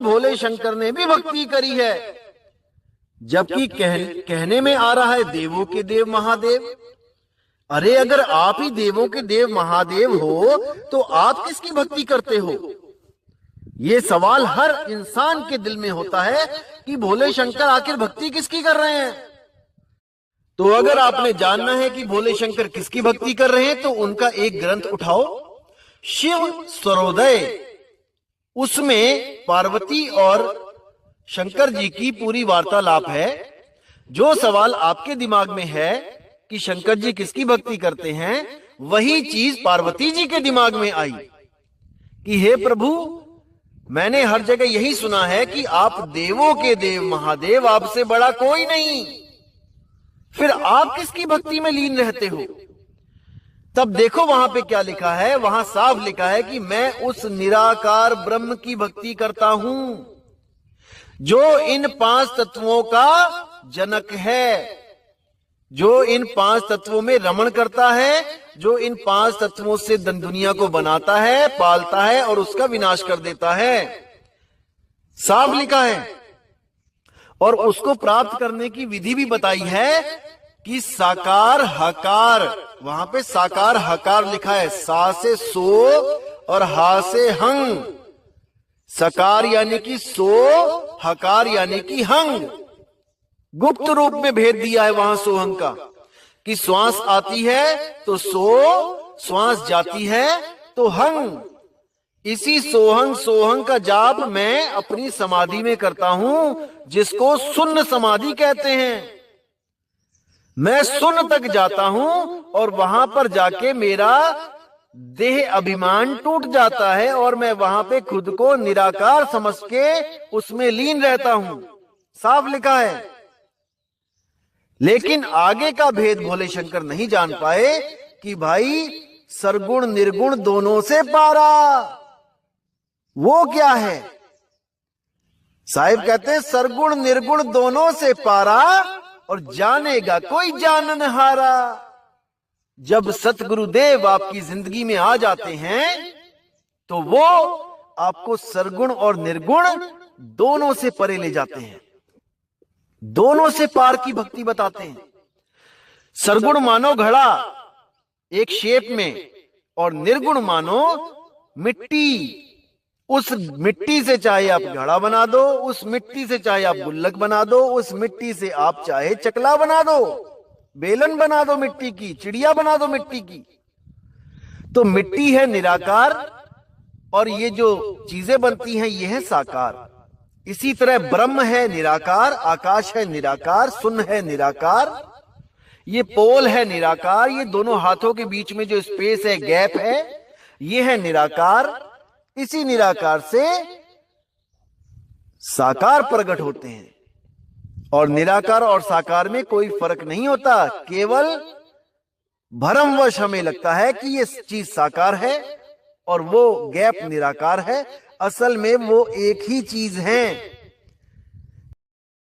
भोले शंकर ने भी भक्ति करी है, जबकि कहने में आ रहा है देवों के देव महादेव। अरे अगर आप ही देवों के देव महादेव हो तो आप किसकी भक्ति करते हो? ये सवाल हर इंसान के दिल में होता है कि भोले शंकर आखिर भक्ति किसकी कर रहे हैं। तो अगर आपने जानना है कि भोले शंकर किसकी भक्ति कर रहे हैं तो उनका एक ग्रंथ उठाओ, शिव स्वरोदय। उसमें पार्वती और शंकर जी की पूरी वार्तालाप है। जो सवाल आपके दिमाग में है कि शंकर जी किसकी भक्ति करते हैं, वही चीज पार्वती जी के दिमाग में आई कि हे प्रभु, मैंने हर जगह यही सुना है कि आप देवों के देव महादेव, आपसे बड़ा कोई नहीं, फिर आप किसकी भक्ति में लीन रहते हो? तब देखो वहां पे क्या लिखा है। वहां साफ लिखा है कि मैं उस निराकार ब्रह्म की भक्ति करता हूं जो इन 5 तत्वों का जनक है, जो इन 5 तत्वों में रमण करता है, जो इन 5 तत्वों से दुनिया को बनाता है, पालता है और उसका विनाश कर देता है। साफ लिखा है। और उसको प्राप्त करने की विधि भी बताई है कि साकार हकार, वहां पे साकार हकार लिखा है, सा से सो और हा से हंग। सकार यानी कि सो, हकार यानी कि हंग। गुप्त रूप में भेद दिया है वहां सोहंग का कि श्वास आती है तो सो, श्वास जाती है तो हंग। इसी सोहंग का जाप मैं अपनी समाधि में करता हूं, जिसको सुन्न समाधि कहते हैं। मैं सुन्न तक जाता हूं और वहां पर जाके मेरा देह अभिमान टूट जाता है और मैं वहां पे खुद को निराकार समझ के उसमें लीन रहता हूं। साफ लिखा है। लेकिन आगे का भेद भोले शंकर नहीं जान पाए कि भाई सरगुण निर्गुण दोनों से पारा वो क्या है। साहिब कहते हैं सरगुण निर्गुण दोनों से पारा और जानेगा कोई जाननहारा। जब सतगुरुदेव आपकी जिंदगी में आ जाते हैं तो वो आपको सरगुण और निर्गुण दोनों से परे ले जाते हैं, दोनों से पार की भक्ति बताते हैं। सरगुण मानो घड़ा एक शेप में और निर्गुण मानो मिट्टी। उस मिट्टी से चाहे आप घड़ा बना दो, उस मिट्टी से चाहे आप गुल्लक बना दो, उस मिट्टी से आप चाहे चकला बना दो, बेलन बना दो मिट्टी की, चिड़िया बना दो मिट्टी की। तो मिट्टी है निराकार और ये जो चीजें बनती हैं ये है साकार। इसी तरह ब्रह्म है निराकार, आकाश है निराकार, शून्य है निराकार, ये पोल है निराकार, ये दोनों हाथों के बीच में जो स्पेस है, गैप है, ये है निराकार। इसी निराकार से साकार प्रकट होते हैं और निराकार और साकार में कोई फर्क नहीं होता। केवल भ्रमवश हमें लगता है कि ये चीज साकार है और वो गैप निराकार है। असल में वो एक ही चीज है।